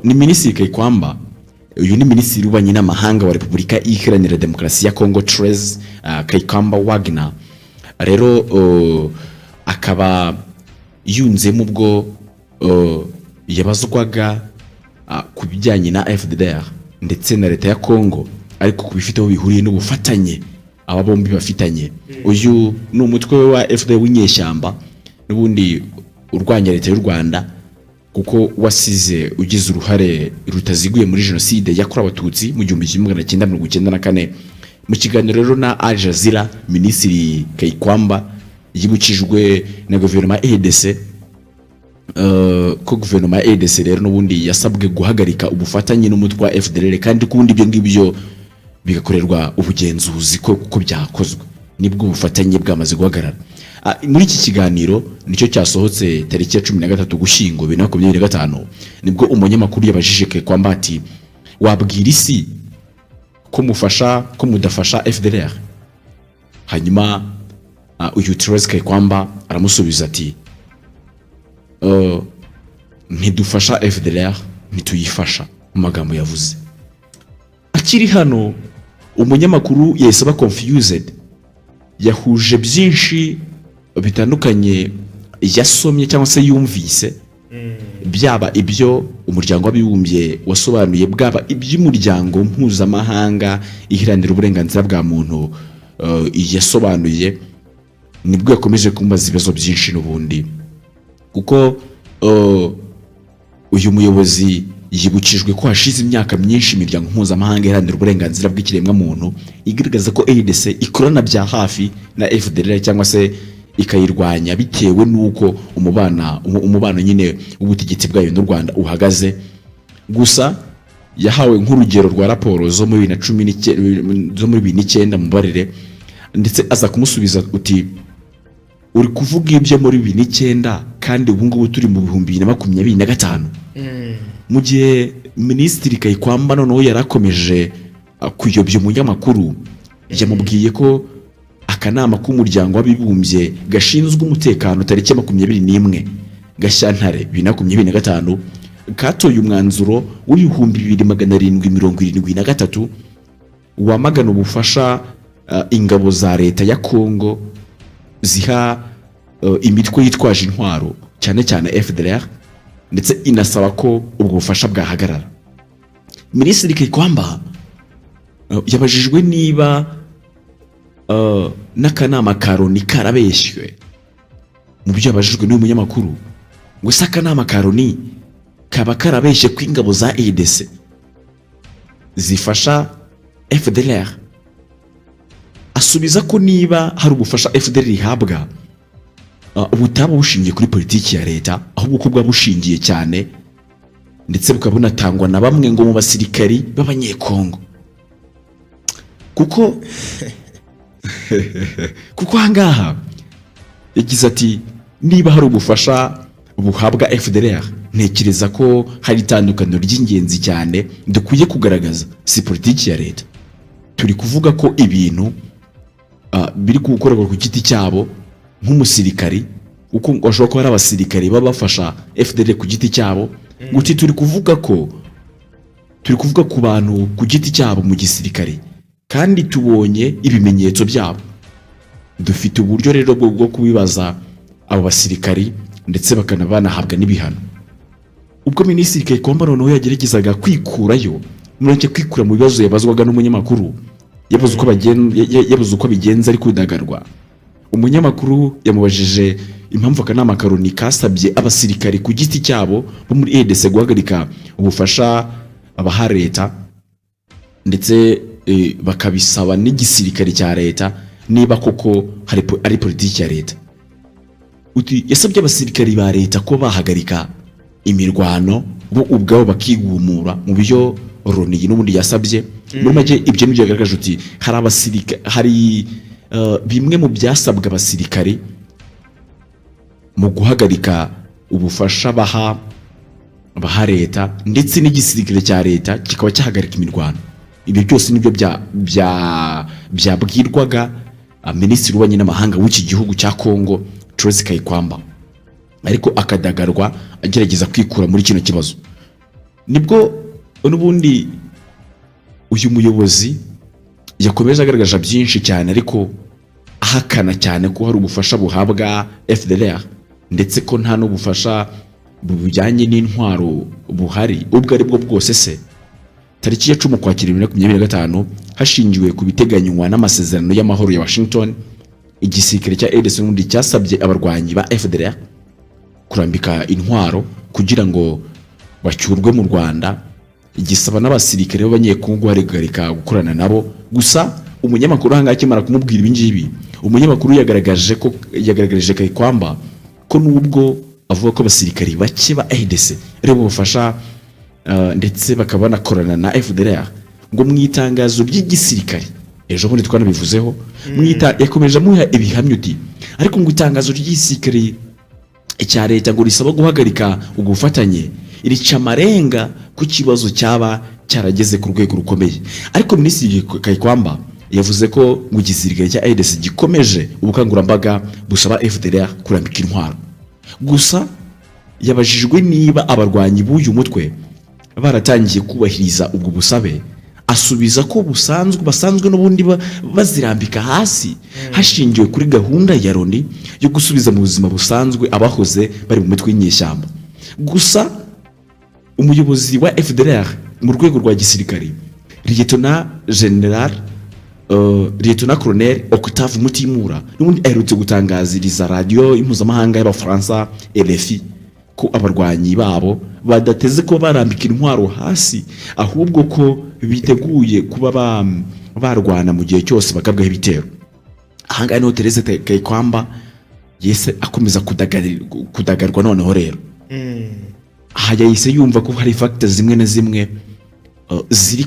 ni Minisitiri Kayikwamba. Uyu ni Minisitiri w'Ububanyi n'Amahanga wa Repubulika Iharanira Demokarasi ya Congo, Therese Kayikwamba Wagner. Rero akaba yunzemo ubwo yabazwaga ku bijyanye na FDLR ndetse na leta ya Congo, ariko kubifiteho bihuriye n'ubufatanye aba bombi bafitanye. Uyu ni umutwe wa FDLR w'inyeshyamba n'ubundi urwanya leta y'u Rwanda, kuko wasize ugize uruhare rutaziguye muri jenoside yakorewe abatutsi mu 1994. Mu kiganiro rero na Al Jazeera, Minisitiri Kayikwamba yibukijwe na guverinoma ya EDC ko guverinoma ya EDC rero n'ubundi yasabwe guhagarika ubufatanye n'umutwe wa FDLR, kandi kundi ibyo ngibyo bigakorerwa ubugenzuzi ko byakozwe nibwo ubufatanye bwamaze guhagarara. Muri iki kiganiro nicyo cyasohotse tariki ya 13 Gushyingo 2025, nibwo umunyamakuru yabajije Kayikwamba ati wabwira isi ko mufasha ko mudafasha FDLR? Hanyuma uyu Therese Kayikwamba aramusubiza ati ntidufasha FDLR, ntituyifasha, mu magambo yavuze. Akiri hano umunyamakuru yahise confused, yahuje byinshi bitandukanye yasomye cyangwa se yumvise, byaba ibyo umuryango w'abibumbye wasobanuye, bwaba iby'umuryango mpuzamahanga ihiranira uburenganzira bwa muntu yasobanuye. Nibwo yakomeje kumbaza ibibazo byinshi n'ubundi, kuko uyu muyobozi yibukijwe ko hashize imyaka myinshi imiryango mpuzamahanga iharanira uburenganzira bw'ikiremwa muntu igaragaza ko EDC ikorana bya hafi na FDLR cyangwa se ikayirwanya bitewe n'uko umubano nyine w'ubutegetsi bwayo n'u Rwanda uhagaze. Gusa yahawe nk'urugero rwa raporo zo muri 2019 mubarire, ndetse aza kumusubiza uti uri kuvuga ibyo muri 2009 kandi ubu ngubu turi mu 2025. Mu gihe Minisitiri Kayikwamba noneho yarakomeje kuyobya umunyamakuru, yamubwiye ko akanama k'umuryango w'abibumbye gashinzwe umutekano tariki 21 Gashyantare 2025 katoye umwanzuro w'2773 wamagana ubufasha ingabo za leta ya Congo ziha imitwe yitwaje intwaro cyane cyane FDLR, ndetse inasaba ko ubwo bufasha bwahagarara. Minisitiri Kayikwamba yabajijwe niba n'akanama ka Loni karabeshywe. Mu byo yabajijwe n'uyu munyamakuru, ngo se akanama ka Loni kaba karabeshye ko ingabo za EDC zifasha FDLR? Asubiza ko niba hari ubufasha FDLR ihabwa ubutaba bushingiye kuri politiki ya leta, ahubwo ko bwa bushingiye cyane ndetse bukaba bunatangwa na bamwe ngo mu basirikari b'abanyekongo. Kuko hangaha yagize ati niba hari ubufasha buhabwa FDLR, ntekereza ko hari itandukaniro ry'ingenzi cyane dukwiye kugaragaza. Si politiki ya leta, turi kuvuga ko ibintu biri gukorerwa ku giti cyabo nk'umusirikari, uko bashobora kuba ari abasirikari baba bafasha FDLR ku giti cyabo. Guti turi kuvuga ku bantu ku giti cyabo mu gisirikari, kandi tubonye ibimenyetso byabo. Dufite uburyo rero bwo kubibaza abo basirikari ndetse banahabwa n'ibihano. Ubwo Minisitiri Kayikwamba noneho yageragezaga kwikurayo, mureke kwikura mu bibazo yabazwaga n'umunyamakuru, yabuze uko bigenza ari kudagarwa. Umunyamakuru yamubajije impamvu akanama ka Loni kasabye abasirikari ku giti cyabo bo muri EDC guhagarika ubufasha abaha leta, ndetse bakabisaba n'igisirikare cya leta niba koko ari politiki ya leta. Uti yasabye abasirikari ba leta ko bahagarika imirwano bo ubwabo bakigumura mu byo Loni n'ubundi yasabye. Muri make ibyo nibyo yagaragaje uti hari abasirikari, hari bimwe mu byasabwa abasirikari mu guhagarika ubufasha baha leta, ndetse n'igisirikare cya leta kikaba cyahagarika imirwano. Ibi byose nibyo byabwirwaga Minisitiri w'Ububanyi n'Amahanga w'iki gihugu cya Congo, Therese Kayikwamba, ariko akadagarwa agerageza kwikura muri kino kibazo. nibwo n'ubundi uyu muyobozi yakomeje agaragaza byinshi cyane ariko ahakana cyane ko hari ubufasha buhabwa FDLR ndetse ko nta n'ubufasha bujyanye n'intwaro buhari ubwo ari bwo bwose. Se tariki ya 10 Ukwakira 2025 hashingiwe ku biteganywa n'amasezerano y'amahoro ya Washington, igisirikare cya ADC n'undi cyasabye abarwanyi ba FDLR kurambika intwaro kugira ngo bacyurwe mu Rwanda, igisaba n'abasirikare b'abanyekongo guhagarika gukorana nabo. Gusa umunyamakuru hanga akimara kumubwira ibi ngibi, umunyamakuru yagaragaje Kayikwamba ko nubwo avuga ko abasirikare bake ba ADC rero bafasha ndetse bakaba banakorana na FDLR, ngo mwitangazo ry'igisirikare ejo bundi twanabivuzeho yakomeje amuha ibihamya uti ariko ngo itangazo ry'igisirikare cya leta ngo risaba guhagarika ugufatanye irica amarenga ku kibazo cyaba cyarageze ku rwego rukomeye. Ariko Minisitiri Kayikwamba yavuze ko mu gisirikare cya ADC gikomeje ubukangurambaga busaba FDLR kurambika intwaro. Gusa yabajijwe niba abarwanyi b'uyu mutwe baratangiye kubahiriza ubwo busabe, asubiza ko basanzwe n'ubundi bazirambika hasi hashingiwe kuri gahunda ya Loni yo gusubiza mu buzima busanzwe abahoze bari mu mitwe y'inyeshyamba. Gusa umuyobozi wa FDLR mu rwego rwa gisirikare Lieutenant Colonel Octave Mutimura n'ubundi aherutse gutangaziriza radio impuzamahanga y'Abafaransa RFI ko abarwanyi babo badateze ko barambika intwaro hasi, ahubwo ko biteguye kuba barwana mu gihe cyose bakabwaho ibitero. Ahangahe no Therese Kayikwamba yese akomeza kudagarwa noneho rero. Aha yahise yumva ko hari factors zimwe na zimwe ziri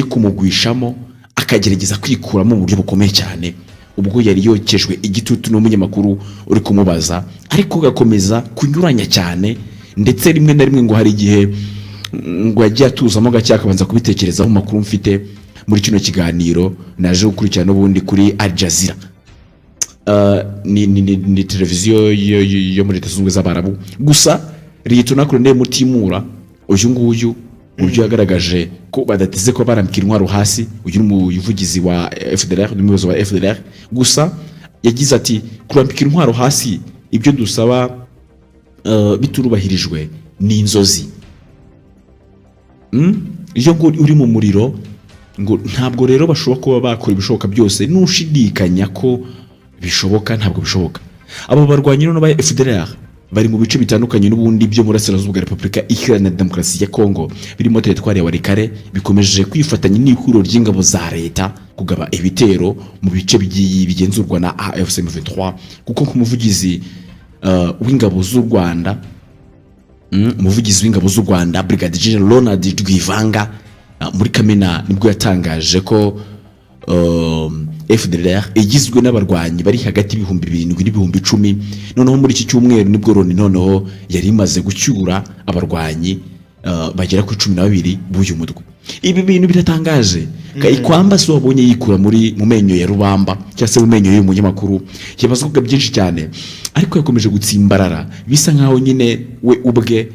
kumugwishamo, akagerageza kwikuramo mu buryo bukomeye cyane ubwo yari yokejwe igitutu n'umunyamakuru uri kumubaza, ariko gakomeza kunyuranya cyane ndetse rimwe na rimwe ngo hari igihe ngo yagiye atuzamo gake akabanza kubitekerezaho makuru mfite muri kino kiganiro naje gukurikirana n'ubundi kuri Al Jazeera. Ni televiziyo yo muri Leta Zunze Ubumwe z'Abarabu. Gusa Lieutenant Colonel Mutimura uyu nguyu uburyo yagaragaje ko badateze ko barambika intwaro hasi, uyu n'umuvugizi wa FDLR n'umuyobozi wa FDLR. Gusa yagize ati kurambika intwaro hasi ibyo dusaba biturubahirijwe ni inzozi. Iyo ngo uri mu muriro ngo ntabwo rero bashobora kuba bakora ibishoboka byose, nushidikanya ko bishoboka ntabwo bishoboka. Abo barwanyi no ba FDLR bari mu bice bitandukanye n'ubundi byo muri Burasirazuba bwa Repubulika Iharanira Demokarasi ya Kongo, birimo teritwari ya Walikare, bikomeje kwifatanya n'ihuriro ry'ingabo za leta kugaba ibitero mu bice bigenzurwa na AFC M23, kuko kumuvugizi w'ingabo z'u Rwanda umuvugizi w'ingabo z'u Rwanda Brigadier General Ronald Rwivanga muri Kamena nibwo yatangaje ko FDLR igizwe n'abarwanyi bari hagati y'ibihumbi 7 n'ibihumbi 10. Noneho muri iki cyumweru nibwo Loni noneho yari imaze gucyura abarwanyi bagera ku 12 b'uyu mutwe. Ibi bintu biratangaje. Kayikwamba so wabonye yikura mu menyo ya rubamba cyase mu menyo y'uyu munyamakuru, yabazwaga byinshi cyane, ariko yakomeje gutsimbarara bisa nkaho nyine we ubwe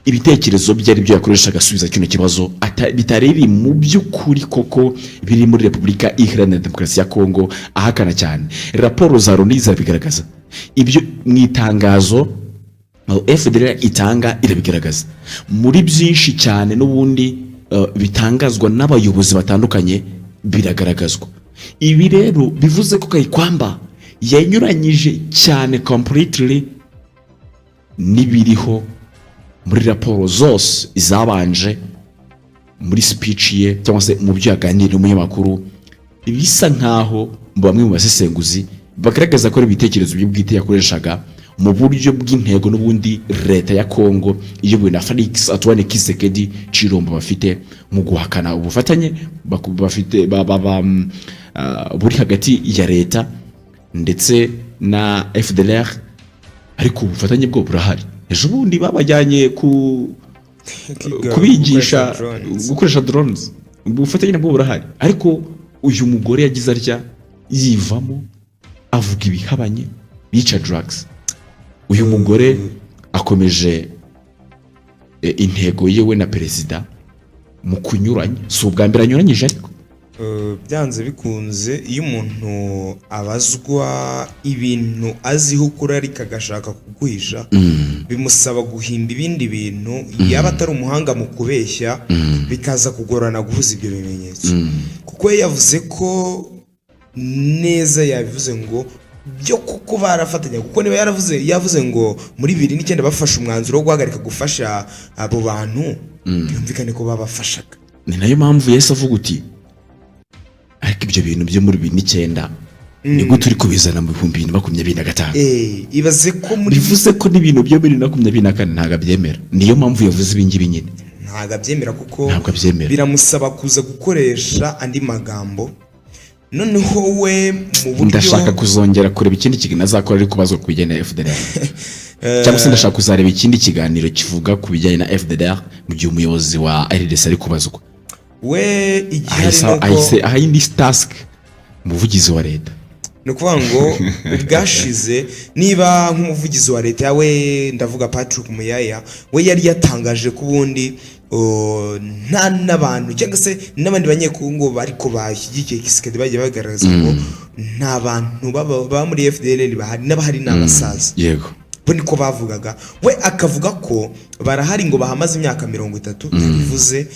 ibitekerezo byari byo yakoresha agasubiza kino kibazo bitariri mu by'ukuri koko biri muri Repubulika Iharanira Demokarasi ya Kongo. Ahakana cyane raporo za Loni zirabigaragaza, ibyo mwitangazo FDLR itanga irabigaragaza muri byinshi cyane n'ubundi bitangazwa n'abayobozi batandukanye biragaragazwa. Ibi rero bivuze ko Kayikwamba yanyuranyije cyane completely nibiriho muri raporo zose izabanje muri speech ye cyangwa se mu byo yaganiriye n'umunyamakuru. Bisa nkaho bamwe mu basesenguzi bagaragaza ko ibitekerezo by'ubwite yakoreshaga mu buryo bw'intego n'ubundi leta ya Kongo iyobowe na Felix Antoine Tshisekedi Chilombo bafite mu guhakana ubufatanye bafite buri hagati ya leta ndetse na FDLR, ariko ubufatanye bwo burahari. Ejo bundi babajyanye kubigisha gukoresha drones, ubufatanye bwo burahari, ariko uyu mugore yagize arya yivamo avuga ibihabanye bica drugs. Uyu mugore akomeje intego yewe na perezida mu kunyuranya, si ubwa mbere anyuranyije ariko byanze bikunze iyo umuntu abazwa ibintu aziho ukuri ariko agashaka kuguhisha bimusaba guhimba ibindi bintu yaba atari umuhanga mu kubeshya bikaza kugorana guhuza ibyo bimenyetso kuko yavuze ko neza yabivuze ngo byo kuko barafatanya kuko niba yavuze ngo muri 2009 bafashe umwanzuro wo guhagarika gufasha abo bantu byumvikane ko babafashaga. Ni nayo mpamvu Yesu avuga uti ariko ibyo bintu byo muri 2009 ni gute uri kubizana mu 2025 ibaze ko bivuze ko n'ibintu byo 2024 ntago abyemera. Niyo mpamvu yavuze ibingibi nyine ntago abyemera kuko biramusaba kuza gukoresha andi magambo. Noneho we mu buryo ndashaka kuzongera kureba ikindi kiganiro azakora ari kubazwa ku bijyanye na FDLR cyangwa se ndashaka kuzareba ikindi kiganiro kivuga ku bijyanye na FDLR mu gihe umuyobozi wa RDC ari kubazwa we igihari nuko ahindi task umuvugizi wa leta no kuvuga ngo bwashize niba nk'umuvugizi wa leta yawe ndavuga Patrick Muyaya we yari yatangaje ku bundi nta n'abantu cyangwa se n'abandi banyekongo bariko bashyigikiye Kisekedi bagiye bagaragaza ngo nta bantu baba muri FDLR bahari n'abahari n'abasaza yego bo niko bavugaga we akavuga ko barahari ngo bahamaze imyaka 30 yabivuze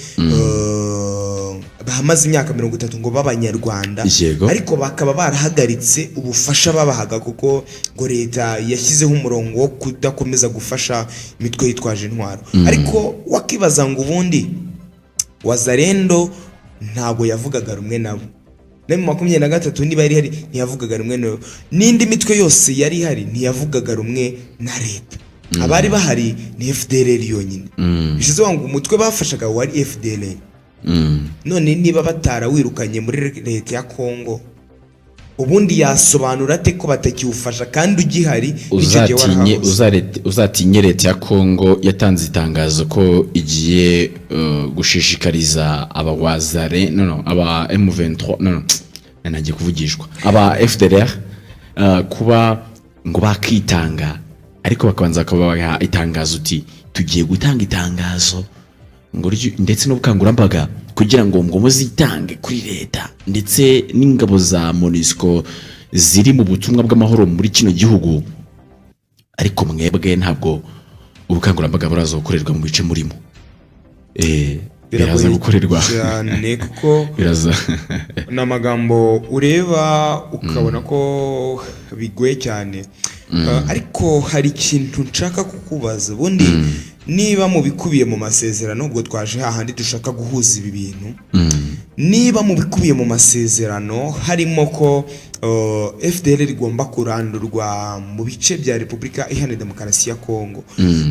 bahamaze imyaka 30 ngo b'abanyarwanda ariko bakaba barahagaritse ubufasha babahaga kuko ngo leta yashyizeho umurongo wo kudakomeza gufasha imitwe yitwaje intwaro ariko wakibaza ngo ubundi Wazalendo ntago yavugaga rumwe nabo na 23 niba yari hari ntiyavugaga rumwe nabo n'indi mitwe yose yari hari ntiyavugaga rumwe na leta abari bahari ni FDLR yonyine bishize ngo umutwe bafashaga wari FDLR none niba batarawirukanye muri leta ya Kongo ubundi yasobanura ate ko batakiwufasha kandi ugihari uzatinye leta ya Kongo yatanze itangazo ko igiye gushishikariza abawazare aba M23 nagiye kuvugishwa aba FDLR kuba ngo bakitanga ariko bakabanza akabaha itangazo uti tugiye gutanga itangazo ngo ndetse n'ubukangurambaga kugira ngo muzitange kuri leta ndetse n'ingabo za MONUSCO ziri mu butumwa bw'amahoro muri kino gihugu ariko mwebwe ntabwo ubukangurambaga buraza gukorerwa mu bice murimo biraza gukorerwa cyane kuko biraza n'amagambo ureba ukabona ko bigoye cyane ariko hari ikintu nshaka kukubaza ubundi niba mu bikubiye mu masezerano ubwo twaje hahandi dushaka guhuza ibi bintu niba mu bikubiye mu masezerano harimo ko FDLR igomba kurandurwa mu bice bya Repubulika Iharanira Demokarasi ya Kongo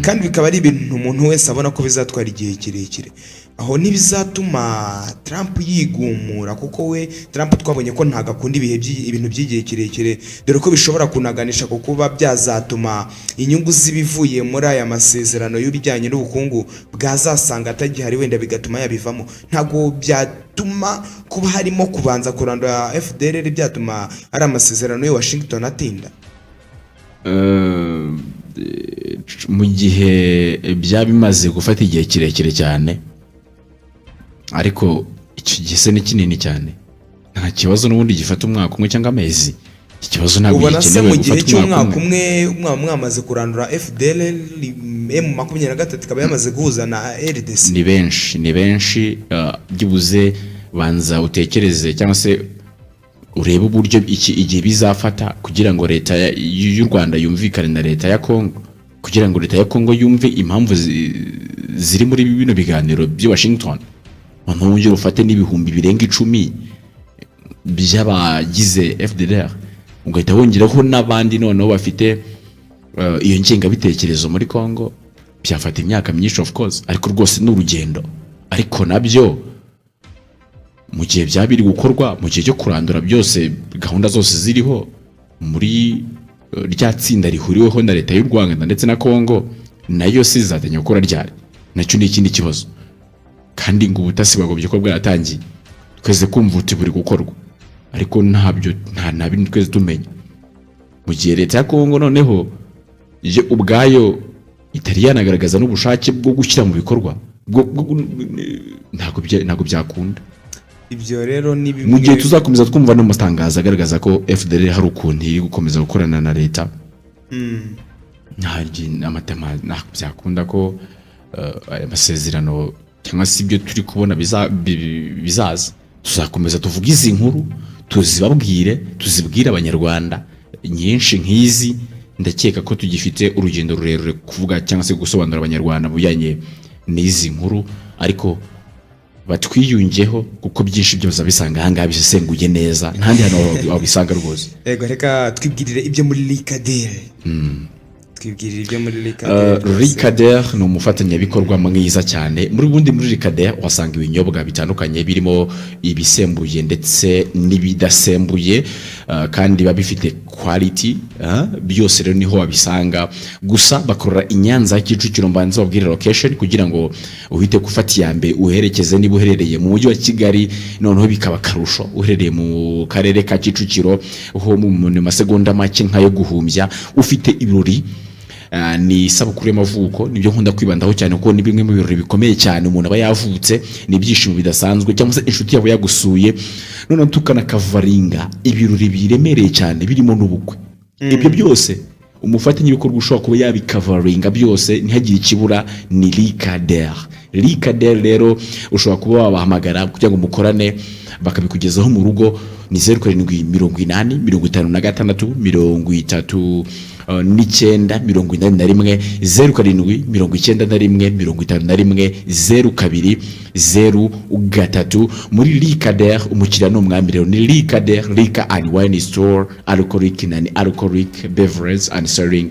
kandi bikaba ari ibintu umuntu wese abona ko bizatwara igihe kirekire aho nibizatuma Trump yigumura kuko we Trump twabonye ko ntaga akunda ibintu by'igihe kirekire dore ko bishobora kunaganisha ko kuba byazatuma inyungu zibivuye muri aya masezerano y'ubijyanye n'ubukungu bwazasanga atagihari wenda bigatuma yabivamo ntago byatuma kuba harimo kubanza kurandura FDLR byatuma ari amasezerano ya Washington atinda mu gihe byabimaze gufata igihe kirekire cyane ariko icyo gise ni kinini cyane nta kibazo n'ubundi gifata umwaka umwe cyangwa amezi ikibazo ntabwo gikenewe gufata umwaka umwe mwamaze kurandura FDLR M23 ikaba yamaze guhuza na RDC ni benshi byibuze banza utekereze cyangwa se urebe uburyo igihe bizafata kugira ngo leta y'u Rwanda yumvikane na leta ya Kongo kugira ngo leta ya Kongo yumve impamvu ziri muri bino biganiro by'i Washington ntongere ufate n'ibihumbi birenga 10 by'abagize FDLR ugahita wongeraho n'abandi noneho bafite iyo ngenga bitekerezo muri Kongo byafata imyaka myinshi of course ariko rwose n'urugendo ariko nabyo mu gihe byabiri gukorwa mu gihe cyo kurandura byose gahunda zose ziriho muri rya tsinda rihuriweho na leta y'u Rwanda ndetse na Kongo nayo sizatanya gukora ryari nacyo ni ikindi kibazo kandi ngo ubutasi bwagobye ko bwaratangiye twese kumva uti buri gukorwa ariko ntabyo nta bintu twese tumenya mu gihe leta ya Kongo noneho je ubwayo itari yanagaragaza n'ubushake bwo gushyira mu bikorwa ntabwo byakunda. Ibyo rero ni bimwe mu gihe tuzakomeza twumva no matangazo agaragaza ko FDLR hari ukuntu iri gukomeza gukorana na leta, amatema ntabwo byakunda ko amasezerano cyangwa se ibyo turi kubona bizaza. Tuzakomeza tuvuga izi nkuru, tuzibwire abanyarwanda nyinshi nk'izi. Ndakeka ko tugifite urugendo rurerure kuvuga cyangwa se gusobanurira abanyarwanda bujyanye n'izi nkuru, ariko batwiyungeho kuko byinshi byose bisanga ahangaha bisesenguye neza, ntandi hano wabisanga rwose. Yego, reka twibwirire ibyo muri Likader. Likader ni umufatanyabikorwa mwiza cyane. Muri Likader wasanga ibinyobwa bitandukanye birimo ibisembuye ndetse n'ibidasembuye, kandi biba bifite quality, byose rero niho wabisanga. Gusa bakorera i Nyanza, Kicukiro. Mbanza babwire location kugira ngo uhite gufata iyambe uherekeze. Niba uherereye mu mujyi wa Kigali noneho bikaba karusho, uherereye mu karere ka Kicukiro ho mu masegonda make nkayo guhumbya, ufite ibirori ni isabukuru y'amavuko. Nibyo nkunda kwibandaho cyane kuko ni bimwe mu birori bikomeye cyane umuntu aba yavutse, ni ibyishimo bidasanzwe, cyangwa se inshuti yabo yagusuye none tukanakavaringa ibirori biremereye cyane birimo n'ubukwe. Ibyo byose umufatanyabikorwa ushobora kuba yabikavaringa byose ntihagire ikibura ni Likader. Likader rero ushobora kuba wabahamagara kugira ngo mukorane bakabikugezaho mu rugo. Ni 0780 56 39 0791 02 muri Likader. Umukiriya ni umwami rero. Ni Likader, Lika and Wine Store, alcoholic and alcoholic beverage and selling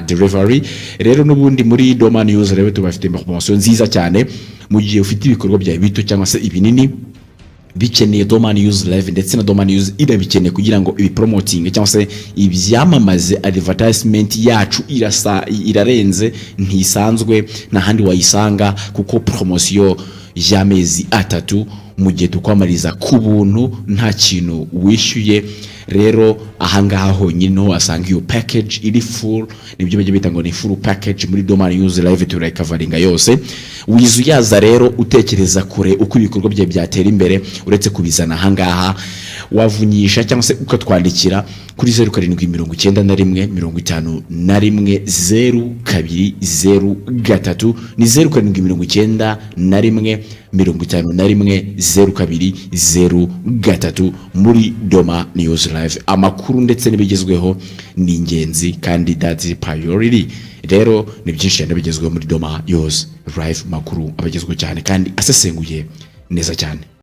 delivery. Rero n'ubundi muri Doma News rero tubafite promotion nziza cyane mu gihe ufite ibikorwa bya bito cyangwa se ibinini bikeneye Doma News Live, ndetse na Doma News irabikeneye kugira ngo ibi promoting cyangwa se ibyamamaze. Advertisement yacu irarenze, ntisanzwe nta handi wayisanga kuko promotion y'amezi 3 mu gihe tukwamariza ku buntu nta kintu wishyuye. Rero ahangaha honyine no wasanga iyo package iri full, nibyo bajye bita ngo ni full package muri Doma News Live turayikavaringa yose. Wizuyaza rero utekereza kure uko ibikorwa bye byatera imbere, uretse kubizana ahangaha wavunyisha cyangwa se ukatwandikira kuri 0791 51 ni 0791 51 muri Doma News Live. Amakuru ndetse n'ibigezweho ni ingenzi kandi that's priority. Rero ni byinshi cyane bigezweho muri Doma News Live, makuru abagezweho cyane kandi asesenguye neza cyane.